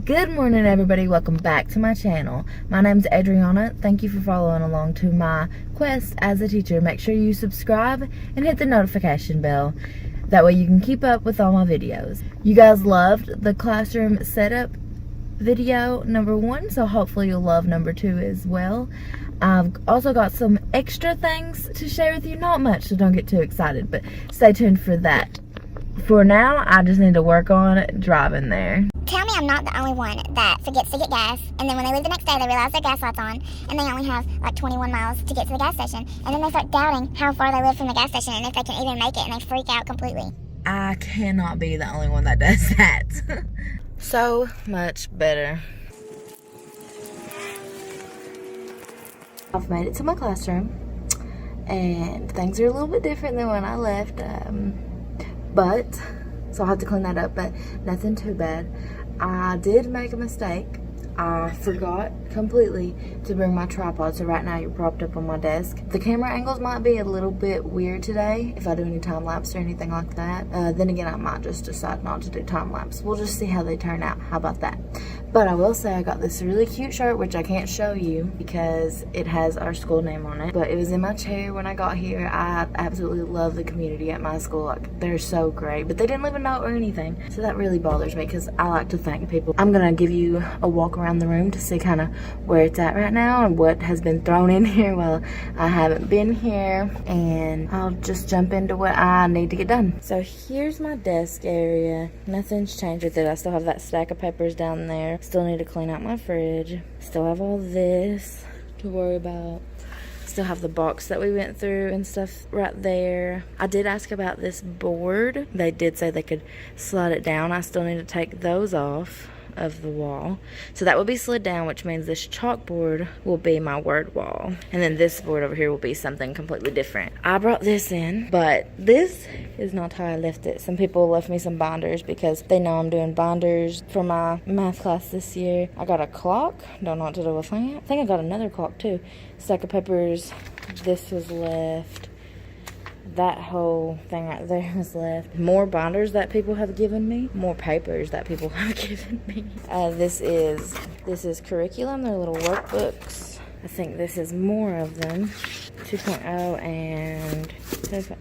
Good morning, everybody. Welcome back to my channel. My name's Adriana. Thank you for following along to my quest as a teacher. Make sure you subscribe and hit the notification bell. That way you can keep up with all my videos. You guys loved the classroom setup video #1, so hopefully you'll love #2 as well. I've also got some extra things to share with you. Not much, so don't get too excited, but stay tuned for that. For now, I just need to work on driving there. Tell me I'm not the only one that forgets to get gas, and then when they leave the next day, they realize their gas light's on, and they only have like 21 miles to get to the gas station, and then they start doubting how far they live from the gas station and if they can even make it, and they freak out completely. I cannot be the only one that does that. So much better. I've made it to my classroom, and things are a little bit different than when I left, so I'll have to clean that up, but nothing too bad. I did make a mistake. I forgot completely to bring my tripod, so right now you're propped up on my desk. The camera angles might be a little bit weird today if I do any time lapse or anything like that. Then again, I might just decide not to do time lapse. We'll just see how they turn out. How about that? But I will say I got this really cute shirt, which I can't show you because it has our school name on it. But it was in my chair when I got here. I absolutely love the community at my school. Like, they're so great. But they didn't leave a note or anything. So that really bothers me because I like to thank people. I'm going to give you a walk around the room to see kind of where it's at right now and what has been thrown in here while I haven't been here. And I'll just jump into what I need to get done. So here's my desk area. Nothing's changed with it. I still have that stack of papers down there. Still need to clean out my fridge. Still have all this to worry about. Still have the box that we went through and stuff right there. I did ask about this board. They did say they could slide it down. I still need to take those off of the wall, so that will be slid down, which means this chalkboard will be my word wall, and then this board over here will be something completely different. I brought this in, but this is not how I left it. Some people left me some binders because they know I'm doing binders for my math class this year. I got a clock, don't know what to do with that. I think I got another clock too. Stack of papers. This was left. That whole thing right there was left. More binders that people have given me. More papers that people have given me. This is curriculum. They're little workbooks. I think this is more of them. 2.0 and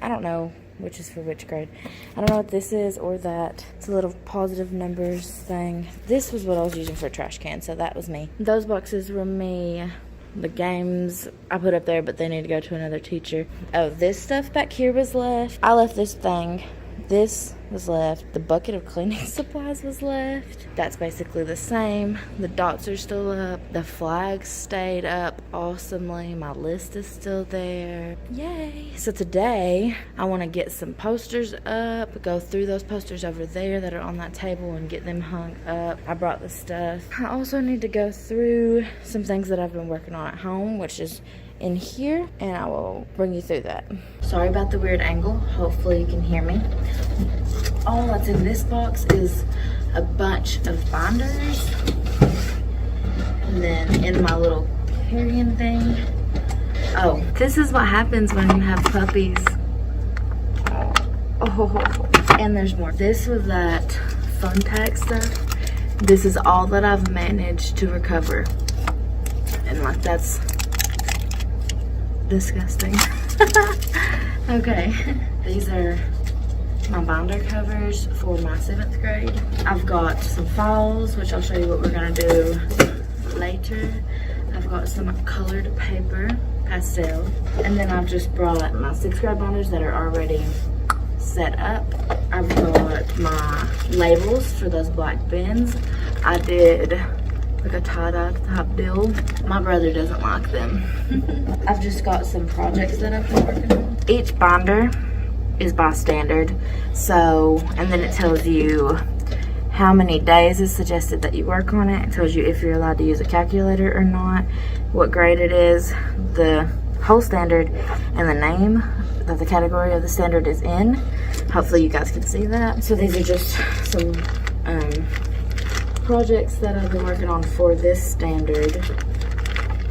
I don't know which is for which grade. I don't know what this is or that. It's a little positive numbers thing. This was what I was using for a trash can, so that was me. Those boxes were me. The games I put up there, but they need to go to another teacher. Oh, this stuff back here was left. I left this thing. This was left. The bucket of cleaning supplies was left. That's basically the same. The dots are still up. The flags stayed up awesomely. My list is still there. Yay. So today, I want to get some posters up, go through those posters over there that are on that table and get them hung up. I brought the stuff. I also need to go through some things that I've been working on at home, which is in here, and I will bring you through that. Sorry about the weird angle. Hopefully you can hear me. All that's in this box is a bunch of binders, and then in my little carrying thing. Oh, this is what happens when you have puppies. Oh, and there's more. This was that fun tag stuff. This is all that I've managed to recover, and like that's disgusting. Okay, these are my binder covers for my 7th grade. I've got some files, which I'll show you what we're gonna do later. I've got some colored paper, pastel, and then I've just brought my 6th grade binders that are already set up. I've got my labels for those black bins. I did like a tie-dye type deal. My brother doesn't like them. I've just got some projects that I've been working on. Each binder is by standard, so, and then it tells you how many days is suggested that you work on it. It tells you if you're allowed to use a calculator or not, what grade it is, the whole standard, and the name that the category of the standard is in. Hopefully you guys can see that. So these are just some projects that I've been working on for this standard.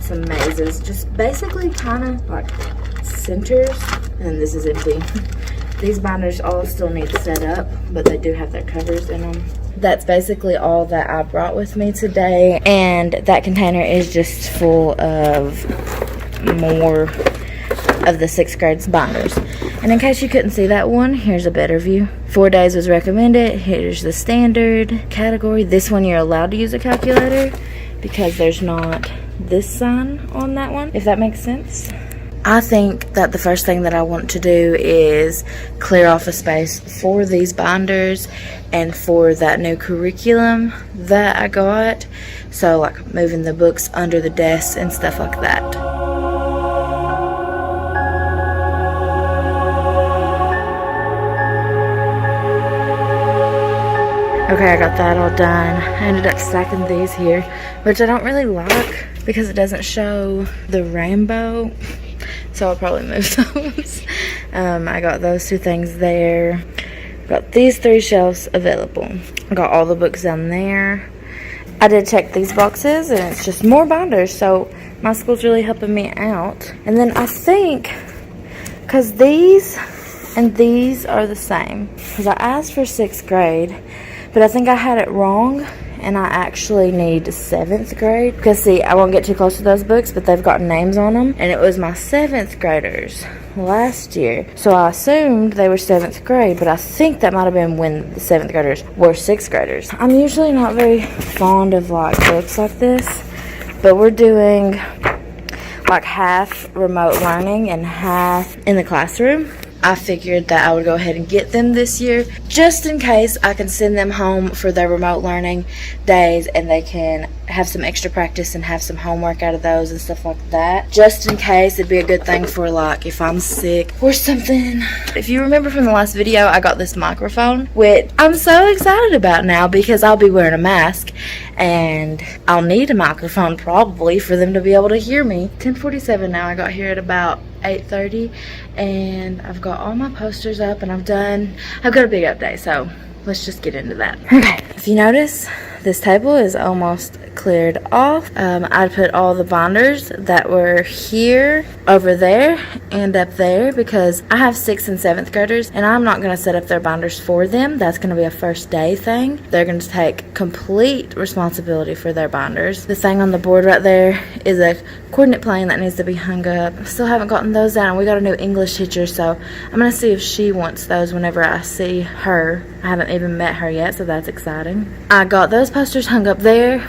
Some mazes, just basically kind of like centers, and this is empty. These binders all still need set up, but they do have their covers in them. that's basically all that I brought with me today. And that container is just full of more of the 6th grade binders. And in case you couldn't see that one, here's a better view. 4 days was recommended. Here's the standard category. This one you're allowed to use a calculator because there's not this sign on that one, if that makes sense. I think that the first thing that I want to do is clear off a space for these binders and for that new curriculum that I got. So like moving the books under the desks and stuff like that. Okay, I got that all done. I ended up stacking these here, which I don't really like because it doesn't show the rainbow. So I'll probably move those. I got those 2 things there. Got these 3 shelves available. I got all the books down there. I did check these boxes and it's just more binders. So my school's really helping me out. And then I think, because these and these are the same. Because I asked for 6th grade, but I think I had it wrong. And I actually need 7th grade. Because see, I won't get too close to those books, but they've got names on them. And it was my 7th graders last year. So I assumed they were 7th grade, but I think that might have been when the 7th graders were 6th graders. I'm usually not very fond of like books like this, but we're doing like half remote learning and half in the classroom. I figured that I would go ahead and get them this year just in case I can send them home for their remote learning days and they can have some extra practice and have some homework out of those and stuff like that. Just in case, it'd be a good thing for like if I'm sick or something. If you remember from the last video, I got this microphone, which I'm so excited about now because I'll be wearing a mask and I'll need a microphone probably for them to be able to hear me. 10:47 now. I got here at about 8:30 and I've got all my posters up and I've got a big update, so let's just get into that. Okay, if you notice, this table is almost cleared off. I put all the binders that were here over there and up there because I have 6th and 7th graders and I'm not going to set up their binders for them. That's going to be a first day thing. They're going to take complete responsibility for their binders. The thing on the board right there is a coordinate plane that needs to be hung up. Still haven't gotten those down. We got a new English teacher, so I'm going to see if she wants those whenever I see her. I haven't even met her yet, so that's exciting. I got those posters hung up there.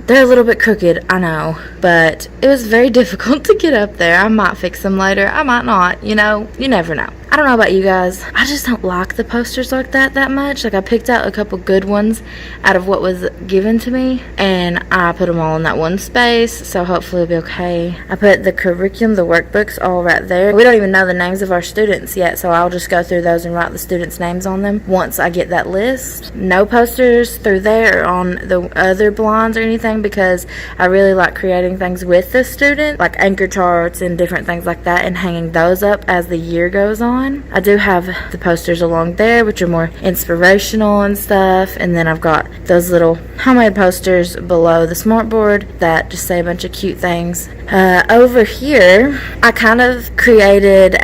They're a little bit crooked, I know, but it was very difficult to get up there. I might fix them later, I might not, you know, you never know. I don't know about you guys, I just don't like the posters like that much. Like I picked out a couple good ones out of what was given to me and I put them all in that one space, so hopefully it'll be okay. I put the curriculum, the workbooks all right there. We don't even know the names of our students yet, so I'll just go through those and write the students' names on them once I get that list. No posters through there or on the other blinds or anything because I really like creating things with the student, like anchor charts and different things like that, and hanging those up as the year goes on. I do have the posters along there, which are more inspirational and stuff, and then I've got those little homemade posters below the smartboard that just say a bunch of cute things. Over here, I kind of created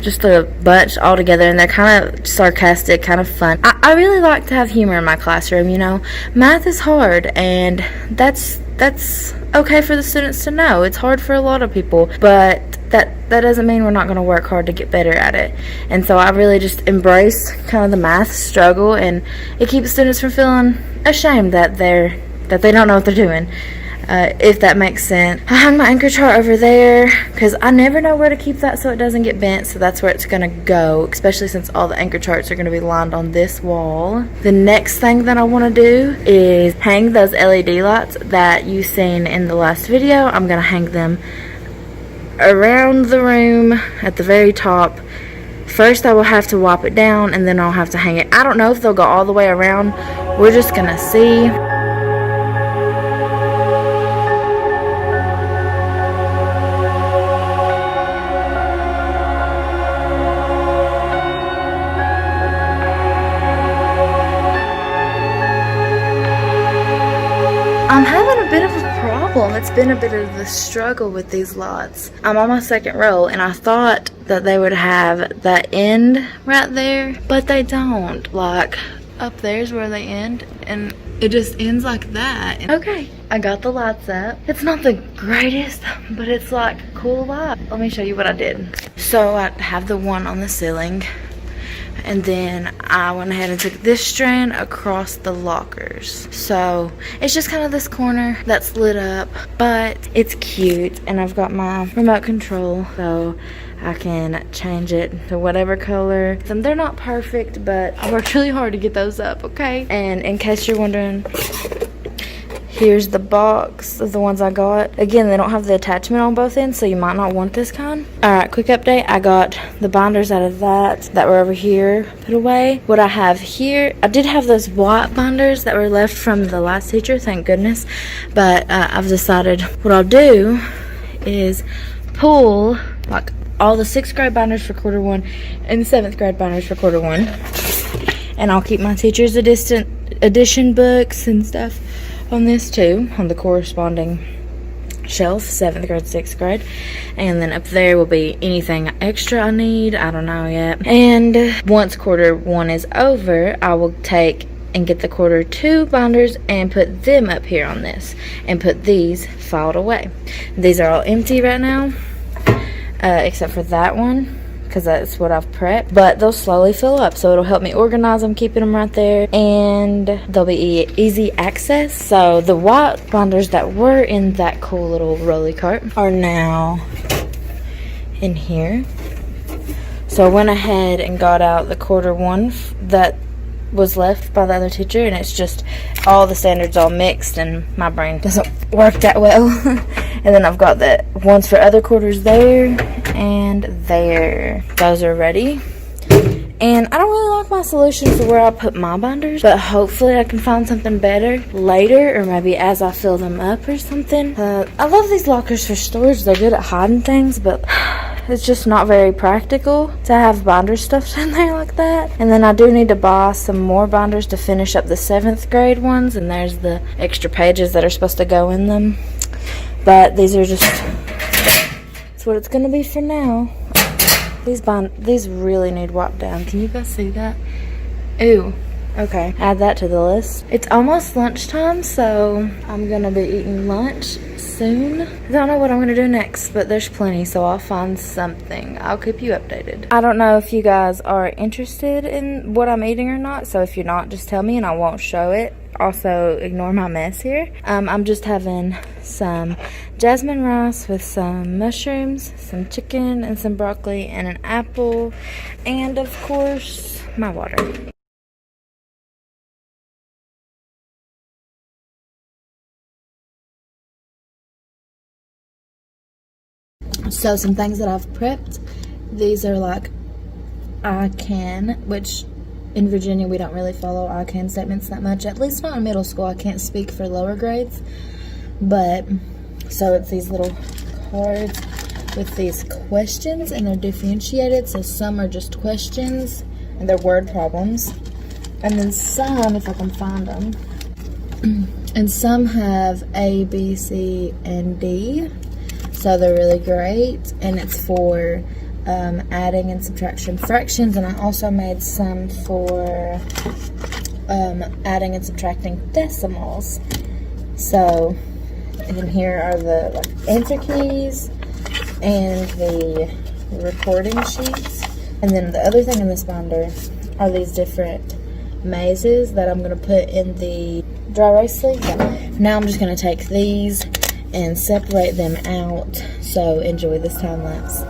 just a bunch all together, and they're kind of sarcastic, kind of fun. I really like to have humor in my classroom, you know. Math is hard, and that's okay for the students to know. It's hard for a lot of people, but that doesn't mean we're not going to work hard to get better at it. And so I really just embrace kind of the math struggle, and it keeps students from feeling ashamed that they don't know what they're doing. If that makes sense. I hung my anchor chart over there because I never know where to keep that so it doesn't get bent, so that's where it's going to go, especially since all the anchor charts are going to be lined on this wall. The next thing that I want to do is hang those LED lights that you seen in the last video. I'm going to hang them around the room at the very top. First I will have to wipe it down and then I'll have to hang it. I don't know if they'll go all the way around. We're just going to see. I'm having a bit of a problem. It's been a bit of the struggle with these lots. I'm on my 2nd row and I thought that they would have that end right there, but they don't. Like up there's where they end, and it just ends like that. Okay, I got the lights up. It's not the greatest, but it's like cool light. Let me show you what I did. So I have the one on the ceiling, and then I went ahead and took this strand across the lockers. So it's just kind of this corner that's lit up, but it's cute. And I've got my remote control, so I can change it to whatever color. And they're not perfect, but I worked really hard to get those up, okay? And in case you're wondering, here's the box of the ones I got. Again, they don't have the attachment on both ends, so you might not want this kind. Alright, quick update. I got the binders out of that were over here put away. What I have here, I did have those white binders that were left from the last teacher, thank goodness. But I've decided what I'll do is pull like all the 6th grade binders for quarter 1 and the 7th grade binders for quarter 1. And I'll keep my teacher's edition books and stuff on this too, on the corresponding shelf, 7th grade, 6th grade. And then up there will be anything extra I need, I don't know yet. And once quarter 1 is over, I will take and get the quarter 2 binders and put them up here on this, and put these filed away. These are all empty right now, except for that one, because that's what I've prepped, but they'll slowly fill up, so it'll help me organize them, keeping them right there, and they'll be easy access. So the white binders that were in that cool little rolly cart are now in here. So I went ahead and got out the quarter 1 that was left by the other teacher, and it's just all the standards all mixed, and my brain doesn't work that well. And then I've got the ones for other quarters there and there. Those are ready. And I don't really like my solution for where I put my binders, but hopefully I can find something better later, or maybe as I fill them up or something. I love these lockers for storage. They're good at hiding things, but it's just not very practical to have binder stuffed in there like that. And then I do need to buy some more binders to finish up the 7th grade ones, and there's the extra pages that are supposed to go in them. But these are just, that's what it's going to be for now. These really need wiped down. Can you guys see that? Ooh. Okay, add that to the list. It's almost lunchtime, so I'm gonna be eating lunch soon. I don't know what I'm gonna do next, but there's plenty, so I'll find something. I'll keep you updated. I don't know if you guys are interested in what I'm eating or not, so if you're not, just tell me and I won't show it. Also, ignore my mess here. I'm just having some jasmine rice with some mushrooms, some chicken, and some broccoli, and an apple, and of course, my water. So some things that I've prepped, these are like I can, which in Virginia we don't really follow I can statements that much, at least not in middle school. I can't speak for lower grades, but so it's these little cards with these questions, and they're differentiated, so some are just questions and they're word problems, and then some, if I can find them, and some have A, B, C, and D. So they're really great, and it's for adding and subtraction fractions. And I also made some for adding and subtracting decimals. So, and then here are the answer keys and the recording sheets. And then the other thing in this binder are these different mazes that I'm going to put in the dry erase sleeve. Now I'm just going to take these and separate them out, so enjoy this time lapse.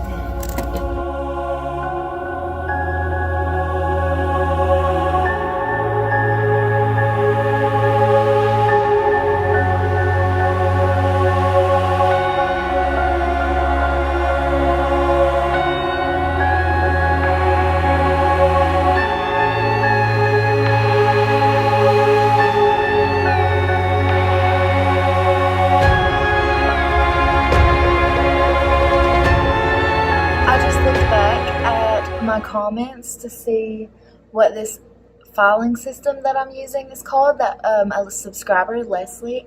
My comments to see what this filing system that I'm using is called, that a subscriber, Leslie,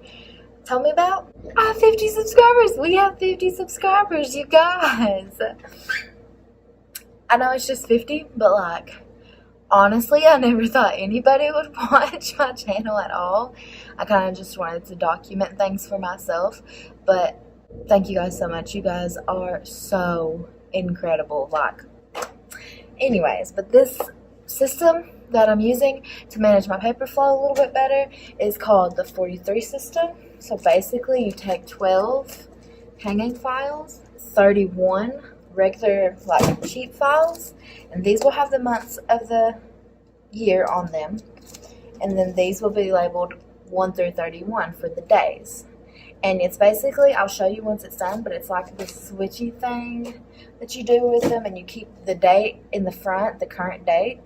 told me about. I have 50 subscribers. We have 50 subscribers, you guys. I know it's just 50, but like Honestly, I never thought anybody would watch my channel at all. I kind of just wanted to document things for myself. But thank you guys so much. You guys are so incredible. Like, anyways, but this system that I'm using to manage my paper flow a little bit better is called the 43 system. So basically, you take 12 hanging files, 31 regular like sheet files, and these will have the months of the year on them, and then these will be labeled 1 through 31 for the days. And it's basically, I'll show you once it's done, but it's like this switchy thing that you do with them, and you keep the date in the front, the current date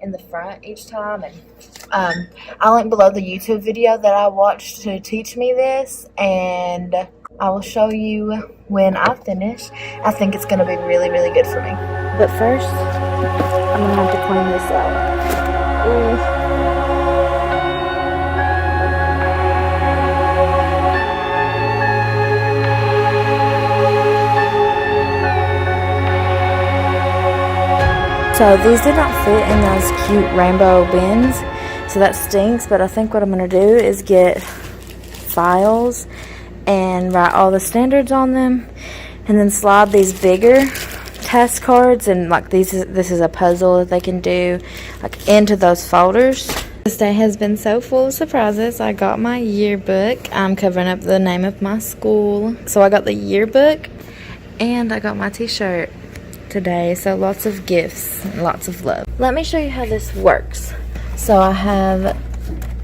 in the front each time. And I'll link below the YouTube video that I watched to teach me this, and I will show you when I finish. I think it's going to be really, really good for me. But first, I'm going to have to clean this out. Ooh. So these did not fit in those cute rainbow bins, so that stinks. But I think what I'm going to do is get files and write all the standards on them, and then slide these bigger task cards, and like this is a puzzle that they can do like into those folders. This day has been so full of surprises. I got my yearbook. I'm covering up the name of my school, so I got the yearbook and I got my t-shirt today. So lots of gifts and lots of love. Let me show you how this works. So I have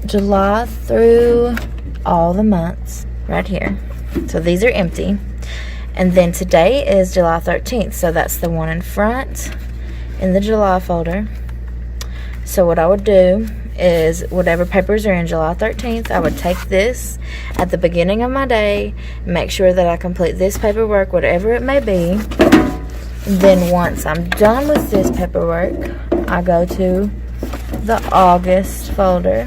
July through all the months right here. So these are empty. And then today is July 13th. So that's the one in front in the July folder. So what I would do is whatever papers are in July 13th, I would take this at the beginning of my day, make sure that I complete this paperwork, whatever it may be. And then once I'm done with this paperwork, I go to the August folder,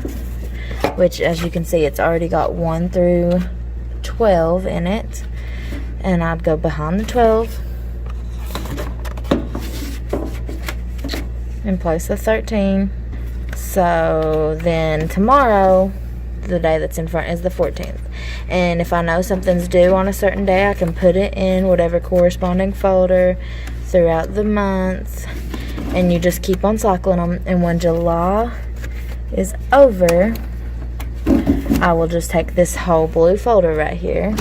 which as you can see, it's already got 1 through 12 in it. And I'd go behind the 12 and place the 13. So then tomorrow, the day that's in front, is the 14th. And if I know something's due on a certain day, I can put it in whatever corresponding folder throughout the month. And you just keep on cycling them. And when July is over, I will just take this whole blue folder right here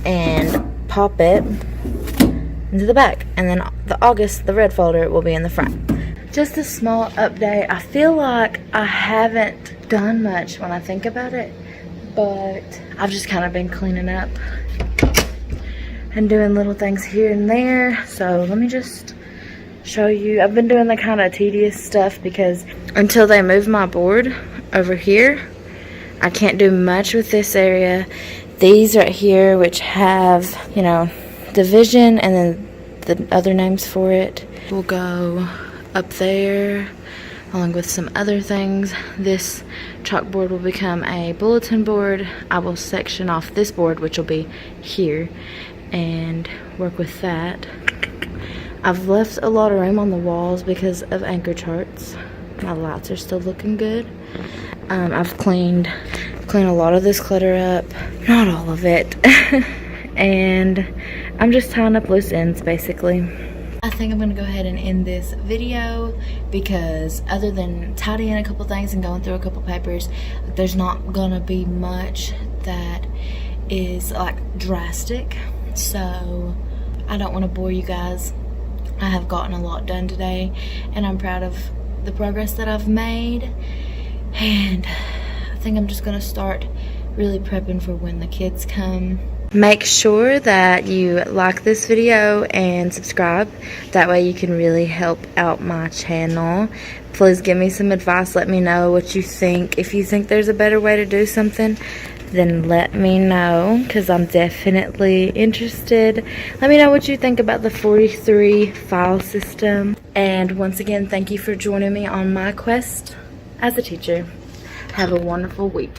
and pop it into the back. And then the August, the red folder, will be in the front. Just a small update. I feel like I haven't done much when I think about it, but I've just kind of been cleaning up and doing little things here and there. So let me just show you. I've been doing the kind of tedious stuff because until they move my board over here, I can't do much with this area. These right here, which have, you know, division and then the other names for it, will go up there along with some other things. This chalkboard will become a bulletin board. I will section off this board, which will be here, and work with that. I've left a lot of room on the walls because of anchor charts. My lights are still looking good. I've cleaned a lot of this clutter up, not all of it. And I'm just tying up loose ends basically. I think I'm gonna go ahead and end this video because other than tidying a couple things and going through a couple papers, there's not gonna be much that is like drastic. So I don't want to bore you guys. I have gotten a lot done today and I'm proud of the progress that I've made, and I think I'm just gonna start really prepping for when the kids come. Make sure that you like this video and subscribe. That way you can really help out my channel. Please give me some advice. Let me know what you think. If you think there's a better way to do something, then let me know, because I'm definitely interested. Let me know what you think about the 43 file system. And once again, thank you for joining me on my quest as a teacher. Have a wonderful week.